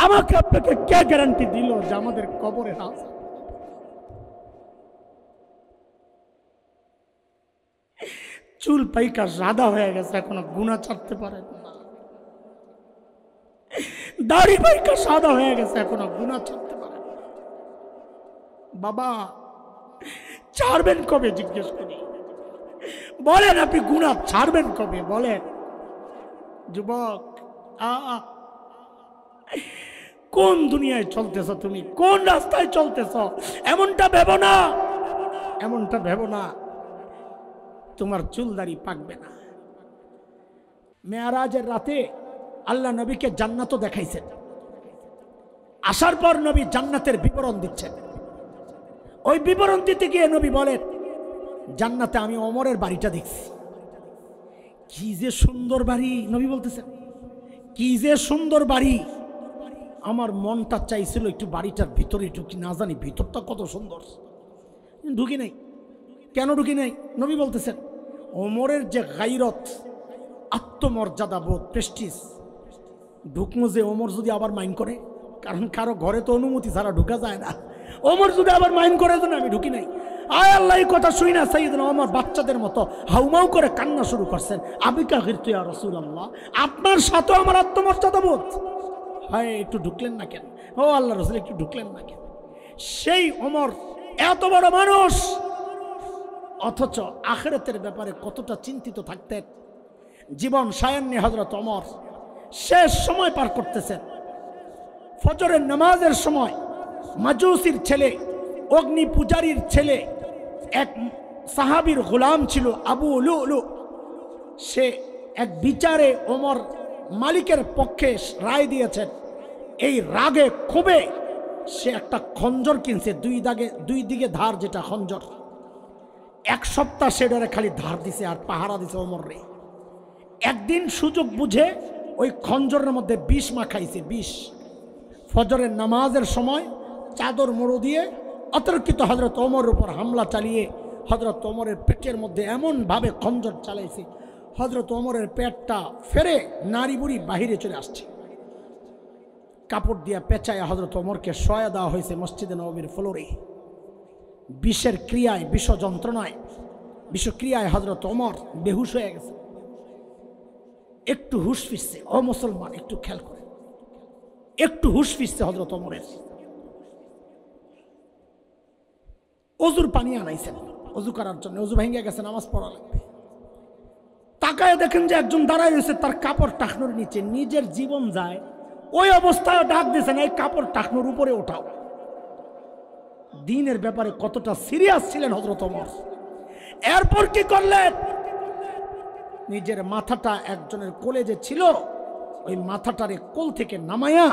আমাকে আপনাকে কে গ্যারান্টি দিল যে আমাদের কবরে আযাব? চুল পাইকা সাদা হয়ে গেছে, এখনো গুনাহ ছাড়তে পারে না। দাড়ি পাইকা সাদা হয়ে গেছে, এখনো গুনাহ ছাড়তে পারে না। বাবা ছাড়বেন কবে জিজ্ঞেস করি? বলেন আপনি গুনাহ ছাড়বেন কবে? বলেন যুবক, কোন দুনিয়ায় চলতেছ তুমি? কোন রাস্তায় চলতেছ? এমনটা ভেবো না, এমনটা ভেবো না তোমার চুলদারি পাকবে না। মেরাজের রাতে আল্লাহ নবীকে জান্নাত দেখাইছেন। আসার পর নবী জান্নাতের বিবরণ দিচ্ছেন। ওই বিবরণ দিতে গিয়ে নবী বলেন, জান্নাতে আমি ওমরের বাড়িটা দেখছি। কি যে সুন্দর বাড়ি! নবী বলতেছেন কি যে সুন্দর বাড়ি! আমার মনটা চাইছিল একটু বাড়িটার ভিতরে ঢুকি, না জানি ভিতরটা কত সুন্দর। ঢুকি নাই। কেন ঢুকি নাই? নবী বলতেছেন ওমরের যে গায়রত, আত্মমর্যাদা বোধ, প্রেস্টিজ, ঢুকমো যে ওমর যদি আবার মাইন্ড করে, কারণ কারো ঘরে তো অনুমতি ছাড়া ঢুকা যায় না। ওমর যদি আবার মাইন্ড করে তো আমি ঢুকি নাই। আয় আল্লাহ, এই কথা শুই না সাইয়েদনা ওমর বাচ্চাদের মতো হাউমাউ করে কান্না শুরু করছেন, আবিকা গিরতু ইয়া রাসূলুল্লাহ, আপনার সাথে আমার আত্মমর্যাদা বোধ হয়, একটু ঢুকলেন না কেন? ও আল্লাহ রাসূল, একটু ঢুকলেন না কেন? সেই ওমর এত বড় মানুষ, অথচ আখিরাতের ব্যাপারে কতটা চিন্তিত থাকতেন। জীবন সায়ান্নে হযরত ওমর শেষ সময় পার করতেছেন। ফজরের নামাজের সময় মাজুসির ছেলে, অগ্নি পূজারীর ছেলে, এক সাহাবীর গোলাম ছিল আবু লুলু, সে এক বিচারে ওমর মালিকের পক্ষে রায় দিয়েছেন। এই রাগে ক্ষোভে সে একটা খঞ্জর কিনছে, দুই দিকে ধার, যেটা খঞ্জর। এক সপ্তাহ সে ডরে খালি ধার দিছে আর পাহারা দিছে ওমর রে। একদিন সুযোগ বুঝে ওই খঞ্জরের মধ্যে বিষ মাখাইছে, বিষ। ফজরের নামাজের সময় চাদর মোড়ো দিয়ে অতর্কিত হযরত ওমরের উপর হামলা চালিয়ে হযরত ওমরের পেটের মধ্যে এমনভাবে খঞ্জর চালাইছে, হযরত ওমরের পেটটা ফেরে নাড়ি বুড়ি বাহিরে চলে আসছে। কাপড় দিয়া পেঁচায় হযরত ওমরকে শোয়া দেওয়া হয়েছে মসজিদে নববীর ফ্লোরে। বিষের ক্রিয়ায়, বিষ যন্ত্রণায়, বিষক্রিয়ায় হযরত ওমর বেহুশ হয়ে গেছে। একটু হুশ ফিরছে। ও মুসলমান, একটু খেয়াল করে, একটু হুশ ফিরছে হযরত ওমরের। অজুর পানি আনাইছেন অজু করার জন্য, অজু ভেঙে গেছে, নামাজ পড়া লাগবে। তাকায় দেখেন যে একজন দাঁড়ায় রয়েছে তার কাপড় টাকনোর নিচে, নিজের জীবন যায়। ওই অবস্থায় ডাক দিয়েছেন, এই কাপড় টাকনোর উপরে ওঠাও। দিনের ব্যাপারে কতটা সিরিয়াস ছিলেন হযরত ওমর। এরপর কি করলেন? নিজের মাথাটা একজনের কোলে যে ছিল, ওই মাথাটারে কোল থেকে নামায়া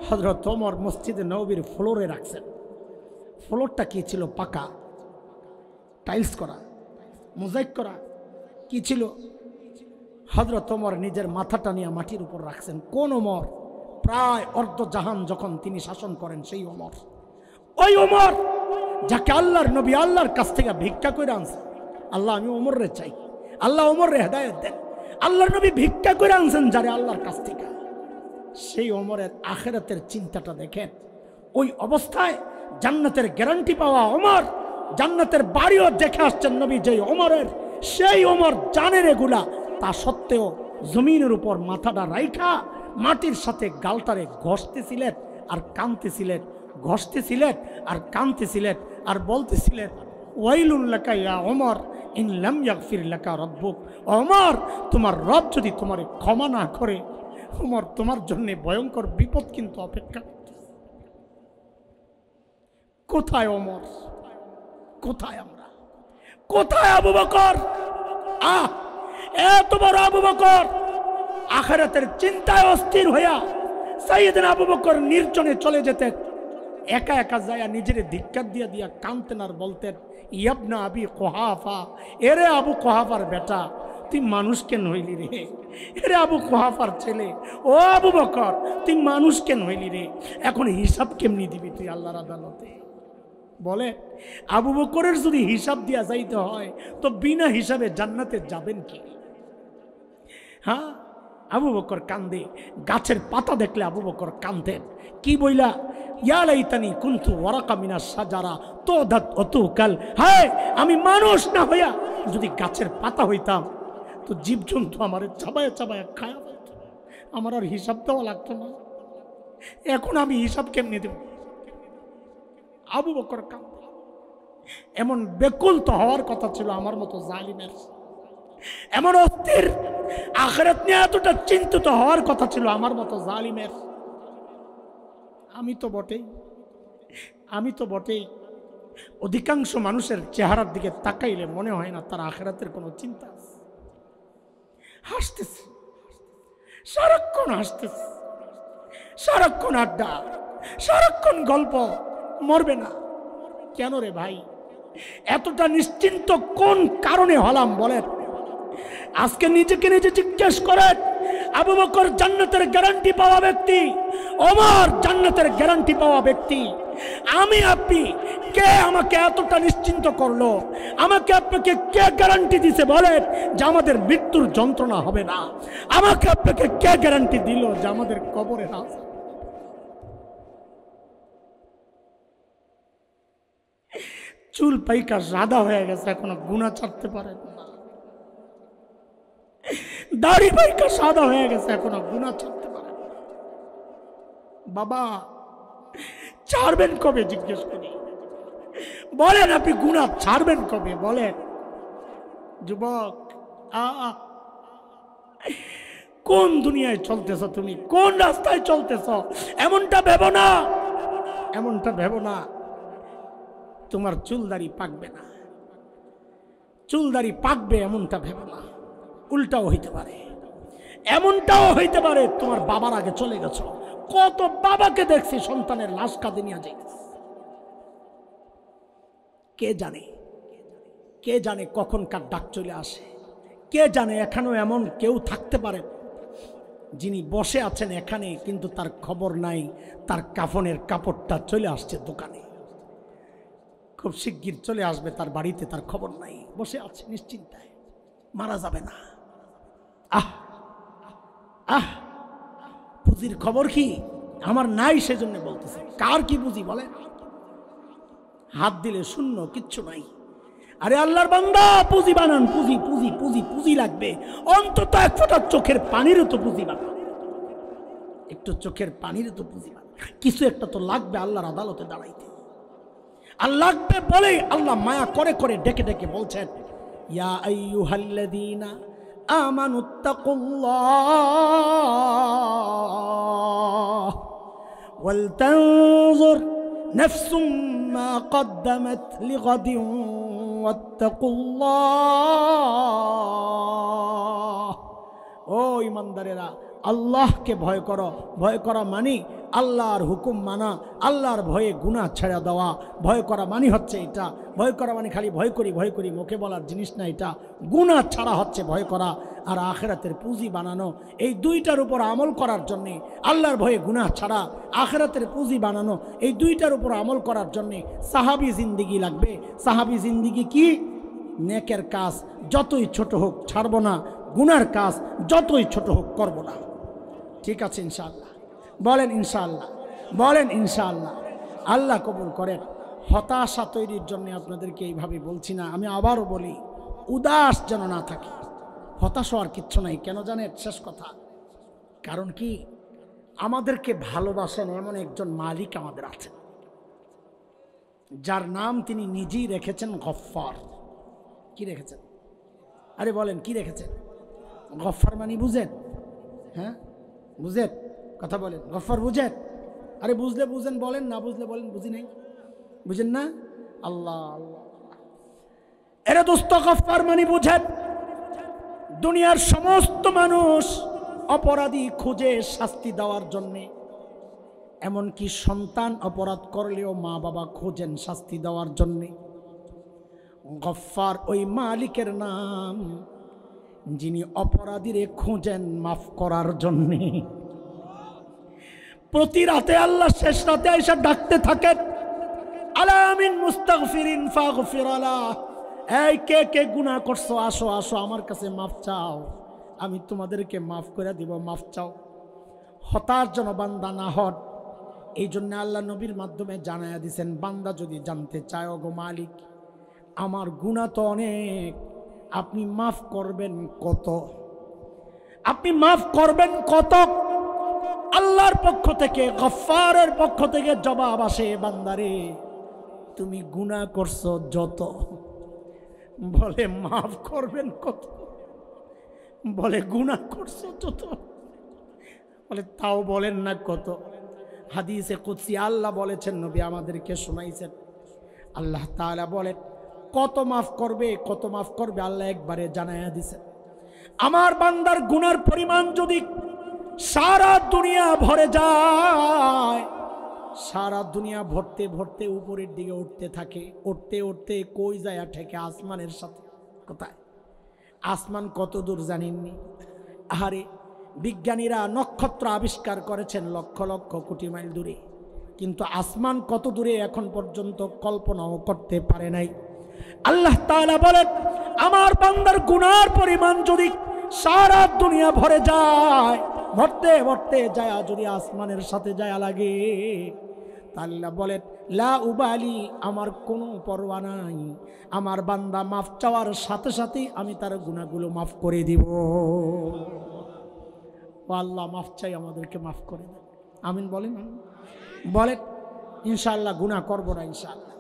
হযরত ওমর মসজিদে নববীর ফ্লোরে রাখছেন। ফ্লোরটা কি ছিল? পাকা, টাইলস করা, মোজাইক করা। কি ছিল? হযরত ওমর নিজের মাথাটা নিয়ে মাটির উপর রাখছেন। কোন ওমর? প্রায় অর্ধ জাহান যখন তিনি শাসন করেন সেই ওমর। ওই ওমর যাকে আল্লাহর নবী আল্লাহর কাছ থেকে ভিক্ষা করে আনছে। আল্লাহ, আমি ওমর রে চাই, আল্লাহ ওমর রে হেদায়েত দেন। আল্লাহর নবী ভিক্ষা করে আনছেন যারে আল্লাহর কাছ থেকে। সেই ওমরের আখিরাতের চিন্তাটা দেখেন। ওই অবস্থায় জান্নাতের গ্যারান্টি পাওয়া ওমর, জান্নাতের বাড়িও দেখে আসছেন নবী যেই ওমরের, সেই ওমর জানেন এগুলা, তা সত্ত্বেও জমিনের উপর মাথাটা রাইখা মাটির সাথে গালটারে ঘষতেছিলেন আর কাঁদতেছিলেন, ঘষতেছিলেন আর কাঁদতেছিলেন আর বলতেছিলেন, ওয়াইলুল লাকা ইয়া ওমর ইন লাম ইয়াগফির লাকা রাব্বুক। ওমর, তোমার রব যদি তোমার ক্ষমা না করে, ওমর তোমার জন্য ভয়ঙ্কর বিপদ কিন্তু অপেক্ষা করতেছে। কোথায় ওমর? কোথায় আমরা? কোথায় আবু বকর? এত বড় আবু বকর আখিরাতের চিন্তায় অস্থির হইয়া সাইয়েদনা আবু বকর নির্জনে চলে যেতেন। একা একা যায় নিজের ধিক্কার দিয়া দিয়া কাঁদতেন আর বলতেন, ইয়াবনা আবি কুহাফা, এরে আবু কুহাফার বেটা, তুই মানুষ কেন হইলি রে? এরে আবু কুহাফার ছেলে, ও আবু বকর, তুই মানুষ কেন হইলি রে? এখন হিসাব কেমনি দিবি তুই আল্লাহর আদালতে? বলে, আবু বকরের যদি হিসাব দিয়া যাইতে হয় তো বিনা হিসাবে জান্নাতে যাবেন কি? হ্যাঁ, আবু বকর কান্দে, গাছের পাতা দেখলে আবু বকর কান্দেন। কি বইলা, ইয়া লাইতানি কুনতু ওয়ারাকা মিনাশ সাজারা তুদাত অতুকাল, হায় আমি মানুষ না হইয়া যদি গাছের পাতা হইতাম তো জীবজন্তু আমারে চাবায়া চাবায়া খায়া ফেলত, আমার আর হিসাব দেওয়া লাগতো না। এখন আমি হিসাব কেমনে দেব? আবু বকর কান্দে। এমন বেকুল তো হওয়ার কথা ছিল আমার মতো জালিমের, এমন অস্থির আখিরাত নিয়ে এতটা চিন্তিত হওয়ার কথা ছিল আমার মতো জালিমের। আমি তো বটেই। অধিকাংশ মানুষের চেহারার দিকে তাকাইলে মনে হয় না তার আখিরাতের কোনো চিন্তা আছে। হাসতেছে, সারাক্ষণ হাসতেছে, সারাক্ষণ আড্ডা, সারাক্ষণ গল্প, মরবে না কেন রে ভাই? এতটা নিশ্চিন্ত কোন কারণে হলাম বলেন? আজকে নিজেকে নিজে জিজ্ঞেস করেন। আবু বকর জান্নাতের গ্যারান্টি পাওয়া ব্যক্তি, ওমর জান্নাতের গ্যারান্টি পাওয়া ব্যক্তি। আমি আপনি কে আমাকে এতটা নিশ্চিন্ত করলো? আমাকে আপনাকে কে গ্যারান্টি দিছে বলেন যে আমাদের মৃত্যুর যন্ত্রণা হবে না? আমাকে আপনাকে কে গ্যারান্টি দিল যে আমাদের কবরে না? চুল পাইকা সাদা হয়ে গেছে, এখনো গুনাহ ছাড়তে পারেন না। দাড়ি পাইকা সাদা হয়ে গেছে, এখনো গুনাহ ছাড়তে পারেন না। বাবা ছাড়বেন কবে জিজ্ঞেস করি? বলেন আপনি গুনাহ ছাড়বেন কবে বলেন? যুবক, কোন দুনিয়ায় চলতেছ তুমি? কোন রাস্তায় চলতেছ? এমনটা ভেবো না, এমনটা ভেবো না তোমার চুলদাড়ি পাকবে না, চুলদাড়ি পাকবে এমনটা ভেবো না। উল্টাও হইতে পারে, এমনটাও হইতে পারে তোমার বাবার আগে চলে গেছ। কত বাবাকে দেখছি সন্তানের লাশ কাঁধে নিয়ে যাইতেছে। কে জানে, কে জানে কখন কার ডাক চলে আসে? কে জানে এখানেও এমন কেউ থাকতে পারে যিনি বসে আছেন এখানে, কিন্তু তার খবর নাই তার কাফনের কাপড়টা চলে আসছে দোকানে, খুব শিগগির চলে আসবে তার বাড়িতে, তার খবর নাই, বসে আছে নিশ্চিন্তায়, মারা যাবে না। আহ আহ পুঁজির খবর কি আমার নাই, সেজন্য বলতেছে। কার কি পুঁজি বলে? হাত দিলে শূন্য, কিচ্ছু নাই। আরে আল্লাহর বান্দা, পুঁজি বানান, পুঁজি পুঁজি পুঁজি পুঁজি লাগবে। অন্তত এক ফোঁটা চোখের পানিরও তো পুঁজি বানান, একটু চোখের পানিরও তো পুঁজি বানান। কিছু একটা তো লাগবে আল্লাহর আদালতে দাঁড়াইতে। আর লাগবে বলেই আল্লাহ মায়া করে করে ডেকে ডেকে বলছেন, ইয়া আইয়ুহাল্লাযীনা আমানুত্তাকুল্লাহ ওয়াল তানজুর নাফসুম মা কদ্দামাত লিগাদিন ওয়াত্তাকুল্লাহ। ও ঈমানদারেরা, আল্লাহকে ভয় করো। ভয় করা মানে আল্লাহর হুকুম মানা, আল্লাহর ভয়ে গুনাহ ছেড়ে দেওয়া। ভয় করা মানে হচ্ছে এটা। ভয় করা মানে খালি ভয় করি ভয় করি মুখে বলার জিনিস না, এটা গুনাহ ছাড়া হচ্ছে ভয় করা। আর আখিরাতের পুঁজি বানানো, এই দুইটার উপর আমল করার জন্যে, আল্লাহর ভয়ে গুনাহ ছাড়া আখিরাতের পুঁজি বানানো, এই দুইটার উপর আমল করার জন্যে সাহাবী জিন্দিগি লাগবে। সাহাবী জিন্দিগি কি? নেকের কাজ যতই ছোট হোক ছাড়বো না, গুনার কাজ যতই ছোট হোক করবো না। ঠিক আছে ইনশাআল্লাহ? বলেন ইনশাআল্লাহ, বলেন ইনশাআল্লাহ। আল্লাহ কবুল করেন। হতাশা তৈরির জন্য আপনাদেরকে এইভাবে বলছি না, আমি আবারও বলি, উদাস যেন না থাকি। হতাশ হওয়ার কিচ্ছু নাই। কেন জানেন? শেষ কথা, কারণ কি, আমাদেরকে ভালোবাসেন এমন একজন মালিক আমাদের আছেন, যার নাম তিনি নিজেই রেখেছেন গফফার। কি রেখেছেন? আরে বলেন কি রেখেছেন? গফফার মানে বুঝেন? হ্যাঁ বুঝেন? কথা বলেন, গফফার বুঝেন? আরে বুঝলে বুঝেন বলেন, না বুঝলে বলেন বুঝি নাই। বুঝেন না? আল্লাহ আল্লাহ। এরা দোস্ত, গফফার মানে বুঝেন, দুনিয়ার সমস্ত মানুষ অপরাধী খুঁজে শাস্তি দেওয়ার জন্যে, এমনকি সন্তান অপরাধ করলেও মা বাবা খোঁজেন শাস্তি দেওয়ার জন্যে। গফফার ওই মালিকের নাম যিনি অপরাধীরে খুঁজেন মাফ করার জন্যে। প্রতি রাতে আল্লাহ শেষ রাতে এসে ডাকতে থাকেন, আলা মিন মুস্তাগফিরিন ফাগফির লাহ। এই কে কে গুনাহ করছো, আসো আসো আমার কাছে মাফ চাও। আমি তোমাদেরকে মাফ করে দিব, মাফ চাও। হতাশ যেন বান্দা না হন, এই জন্য আল্লাহ নবীর মাধ্যমে জানায়া দিছেন, বান্দা যদি জানতে চায় ওগো মালিক আমার গুনাহ তো অনেক, আপনি মাফ করবেন কত, আপনি মাফ করবেন কত? আল্লাহর পক্ষ থেকে, গফফারের পক্ষ থেকে জবাব আসে, বান্দারে তুমি গুনাহ করছো যত, বলে মাফ করবেন কত? বলে গুনাহ করছো যত, বলে তাও বলেন না কত? হাদিসে কুদসি আল্লাহ বলেছেন, নবী আমাদেরকে শোনাইছেন, আল্লাহ তাআলা বলেন কত মাফ করবে, কত মাফ করবে আল্লাহ একবারে জানায়া দিছেন। আমার বান্দার গুনার পরিমাণ যদি সারা দুনিয়া ভরে যায়, সারা দুনিয়া ভরতে ভরতে উপরের দিকে উঠতে থাকে, উঠতে উঠতে কই যায় ঠেকে আসমানের সাথে। কোথায়? আসমান কত দূর জানেননি? আরে বিজ্ঞানীরা নক্ষত্র আবিষ্কার করেছেন লক্ষ লক্ষ কোটি মাইল দূরে, কিন্তু আসমান কত দূরে এখন পর্যন্ত কল্পনাও করতে পারে নাই। আল্লাহ তাআলা বলেন আমার বান্দার গুনার পরিমাণ যদি সারা দুনিয়া ভরে যায়, ভরতে ভরতে যায় যদি আসমানের সাথে যায় লাগে, আল্লাহ বলেন লা উবালি, আমার কোনো পরোয়া নাই, আমার বান্দা মাফ চাওয়ার সাথে সাথেই আমি তার গুনাহগুলো মাফ করে দিব। আল্লাহ মাফ চাই, আমাদেরকে মাফ করে দেন, আমিন বলেন। বলেন ইনশাআল্লাহ গুনাহ করব না ইনশাআল্লাহ।